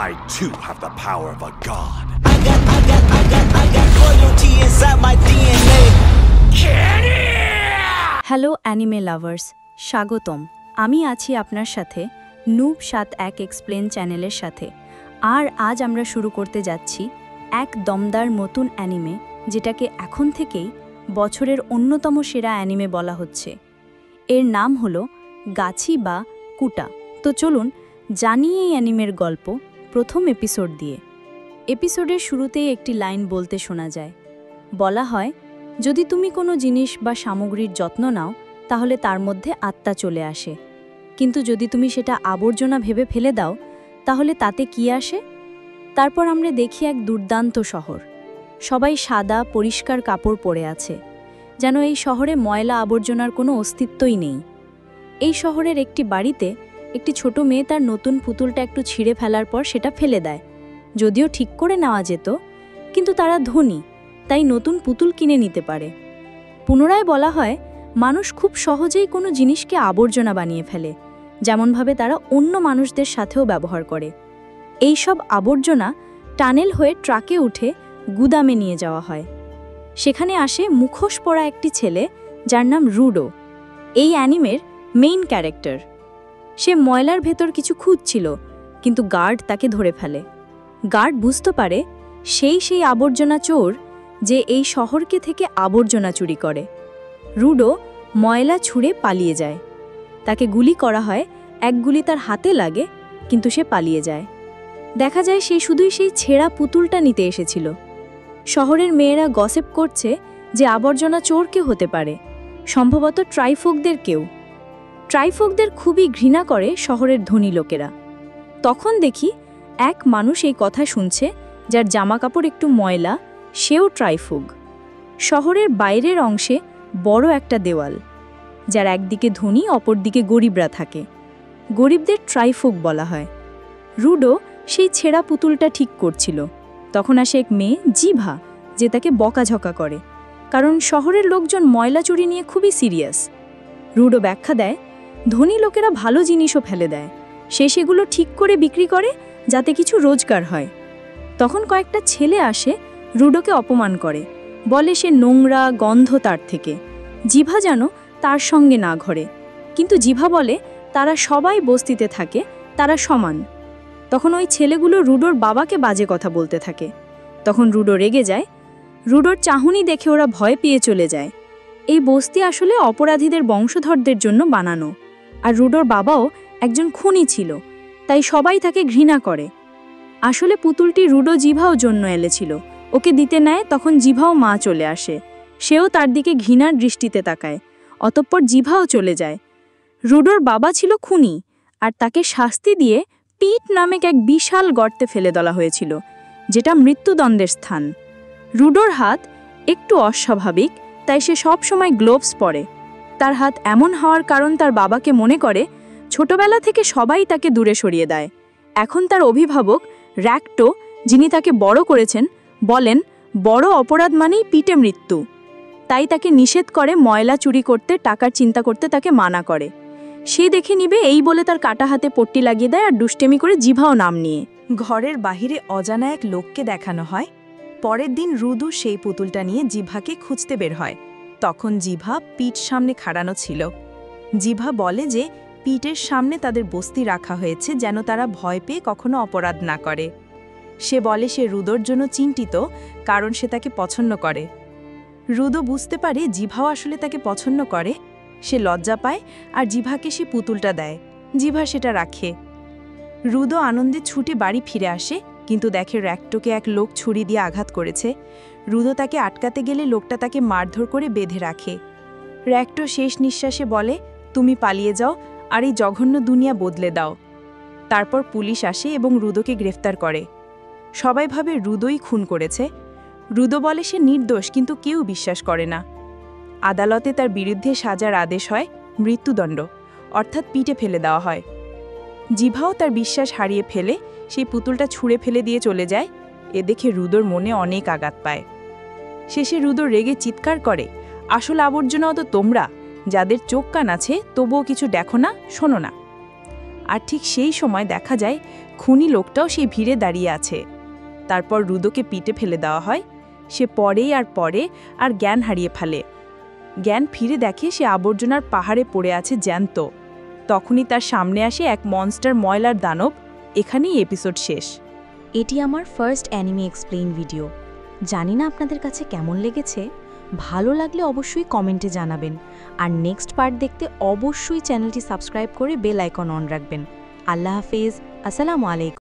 I too have the power of a god. I got royalty inside my DNA. Hello anime lovers, স্বাগতম। আমি আছি আপনার সাথে noob 71 explain চ্যানেলের সাথে। আর আজ আমরা শুরু করতে যাচ্ছি এক দমদার নতুন অ্যানিমে, যেটাকে এখন থেকেই বছরের অন্যতম সেরা অ্যানিমে বলা হচ্ছে। এর নাম হলো গাছি বা কুটা। তো চলুন জানি এই অ্যানিমের গল্প প্রথম এপিসোড দিয়ে। এপিসোডের শুরুতেই একটি লাইন বলতে শোনা যায়। বলা হয়, যদি তুমি কোনো জিনিস বা সামগ্রীর যত্ন নাও তাহলে তার মধ্যে আত্মা চলে আসে, কিন্তু যদি তুমি সেটা আবর্জনা ভেবে ফেলে দাও তাহলে তাতে কি আসে? তারপর আমরা দেখি এক দুর্দান্ত শহর। সবাই সাদা পরিষ্কার কাপড় পরে আছে, যেন এই শহরে ময়লা আবর্জনার কোনো অস্তিত্বই নেই। এই শহরের একটি বাড়িতে একটি ছোট মেয়ে তার নতুন পুতুলটা একটু ছিঁড়ে ফেলার পর সেটা ফেলে দেয়। যদিও ঠিক করে নেওয়া যেত, কিন্তু তারা ধনী, তাই নতুন পুতুল কিনে নিতে পারে। পুনরায় বলা হয়, মানুষ খুব সহজেই কোনো জিনিসকে আবর্জনা বানিয়ে ফেলে, যেমনভাবে তারা অন্য মানুষদের সাথেও ব্যবহার করে। এই সব আবর্জনা টানেল হয়ে ট্রাকে উঠে গুদামে নিয়ে যাওয়া হয়। সেখানে আসে মুখোশ পরা একটি ছেলে, যার নাম রুডো, এই অ্যানিমের মেইন ক্যারেক্টার। সে ময়লার ভেতর কিছু খুঁজছিল, কিন্তু গার্ড তাকে ধরে ফেলে। গার্ড বুঝতে পারে সেই আবর্জনা চোর, যে এই শহরকে থেকে আবর্জনা চুরি করে। রুডো ময়লা ছুঁড়ে পালিয়ে যায়। তাকে গুলি করা হয়, এক গুলি তার হাতে লাগে, কিন্তু সে পালিয়ে যায়। দেখা যায় সে শুধুই সেই ছেঁড়া পুতুলটা নিতে এসেছিল। শহরের মেয়েরা গসিপ করছে যে আবর্জনা চোর কে হতে পারে, সম্ভবত ট্রাইফোকদের কেউ। ট্রাইফোকদের খুবই ঘৃণা করে শহরের ধনী লোকেরা। তখন দেখি এক মানুষ এই কথা শুনছে, যার জামা কাপড় একটু ময়লা, সেও ট্রাইফোক। শহরের বাইরের অংশে বড় একটা দেওয়াল, যার একদিকে ধনী অপরদিকে গরিবরা থাকে। গরিবদের ট্রাইফোক বলা হয়। রুডো সেই ছেঁড়া পুতুলটা ঠিক করছিল। তখন আসে এক মেয়ে জিভা, যে তাকে বকাঝকা করে, কারণ শহরের লোকজন ময়লা চুরি নিয়ে খুবই সিরিয়াস। রুডো ব্যাখ্যা দেয়, ধনী লোকেরা ভালো জিনিসও ফেলে দেয়, সে সেগুলো ঠিক করে বিক্রি করে যাতে কিছু রোজগার হয়। তখন কয়েকটা ছেলে আসে, রুডোকে অপমান করে, বলে সে নোংরা, গন্ধ তার থেকে। জিভা যেন তার সঙ্গে না ঘরে, কিন্তু জিভা বলে তারা সবাই বস্তিতে থাকে, তারা সমান। তখন ওই ছেলেগুলো রুডোর বাবাকে বাজে কথা বলতে থাকে। তখন রুডো রেগে যায়। রুডোর চাহনি দেখে ওরা ভয় পেয়ে চলে যায়। এই বস্তি আসলে অপরাধীদের বংশধরদের জন্য বানানো, আর রুডোর বাবাও একজন খুনি ছিল, তাই সবাই তাকে ঘৃণা করে। আসলে পুতুলটি রুডো জিভাও জন্য এলেছিল, ওকে দিতে নেয়। তখন জিভাও মা চলে আসে, সেও তার দিকে ঘৃণার দৃষ্টিতে তাকায়। অতঃপর জিভাও চলে যায়। রুডোর বাবা ছিল খুনি, আর তাকে শাস্তি দিয়ে পিট নামেক এক বিশাল গর্তে ফেলে দেওয়া হয়েছিল, যেটা মৃত্যুদণ্ডের স্থান। রুডোর হাত একটু অস্বাভাবিক, তাই সে সব সময় গ্লোভস পরে। তার হাত এমন হওয়ার কারণ তার বাবাকে মনে করে ছোটবেলা থেকে সবাই তাকে দূরে সরিয়ে দেয়। এখন তার অভিভাবক র্যাক্টো, যিনি তাকে বড় করেছেন, বলেন বড় অপরাধ মানেই পিটে মৃত্যু। তাই তাকে নিষেধ করে ময়লা চুরি করতে, টাকার চিন্তা করতে তাকে মানা করে। সে দেখে নিবে এই বলে তার কাটা হাতে পট্টি লাগিয়ে দেয়, আর দুষ্টেমি করে জিভাও নাম নিয়ে। ঘরের বাহিরে অজানা এক লোককে দেখানো হয়। পরের দিন রুদু সেই পুতুলটা নিয়ে জিভাকে খুঁজতে বের হয়। তখন জিভা পিঠ সামনে খাড়ানো ছিল। জিভা বলে যে পিঠের সামনে তাদের বস্তি রাখা হয়েছে, যেন তারা ভয় পেয়ে কখনো অপরাধ না করে। সে বলে সে রুদোর জন্য চিন্তিত, কারণ সে তাকে পছন্দ করে। রুদো বুঝতে পারে জিভাও আসলে তাকে পছন্দ করে। সে লজ্জা পায় আর জিভাকে সে পুতুলটা দেয়। জিভা সেটা রাখে। রুদো আনন্দে ছুটে বাড়ি ফিরে আসে, কিন্তু দেখে র্যাক্টোকে এক লোক ছুরি দিয়ে আঘাত করেছে। রুদো তাকে আটকাতে গেলে লোকটা তাকে মারধর করে বেঁধে রাখে। র্যাক্টো শেষ নিঃশ্বাসে বলে, তুমি পালিয়ে যাও আর এই জঘন্য দুনিয়া বদলে দাও। তারপর পুলিশ আসে এবং রুদোকে গ্রেফতার করে। সবাই ভাবে রুদোই খুন করেছে। রুদো বলে সে নির্দোষ, কিন্তু কেউ বিশ্বাস করে না। আদালতে তার বিরুদ্ধে সাজার আদেশ হয়, মৃত্যুদণ্ড, অর্থাৎ পিটে ফেলে দেওয়া হয়। জিভাও তার বিশ্বাস হারিয়ে ফেলে সেই পুতুলটা ছুঁড়ে ফেলে দিয়ে চলে যায়। এ দেখে রুদোর মনে অনেক আঘাত পায়। শেষে রুদো রেগে চিৎকার করে, আসল আবর্জনাও তো তোমরা, যাদের চোখ কান আছে তবুও কিছু দেখো না, শোনো না। আর ঠিক সেই সময় দেখা যায় খুনি লোকটাও সেই ভিড়ে দাঁড়িয়ে আছে। তারপর রুদোকে পিটে ফেলে দেওয়া হয়। সে পড়ে আর জ্ঞান হারিয়ে ফেলে। জ্ঞান ফিরে দেখে সে আবর্জনার পাহাড়ে পড়ে আছে জ্যান্ত। তখনই তার সামনে আসে এক মনস্টার ময়লার দানব। এখানেই এপিসোড শেষ। এটি আমার ফার্স্ট অ্যানিমে এক্সপ্লেইন ভিডিও। জানি না আপনাদের কাছে কেমন লেগেছে। ভালো লাগলে অবশ্যই কমেন্টে জানাবেন। আর নেক্সট পার্ট দেখতে অবশ্যই চ্যানেলটি সাবস্ক্রাইব করে বেল আইকন অন রাখবেন। আল্লাহ হাফেজ। আসসালামু আলাইকুম।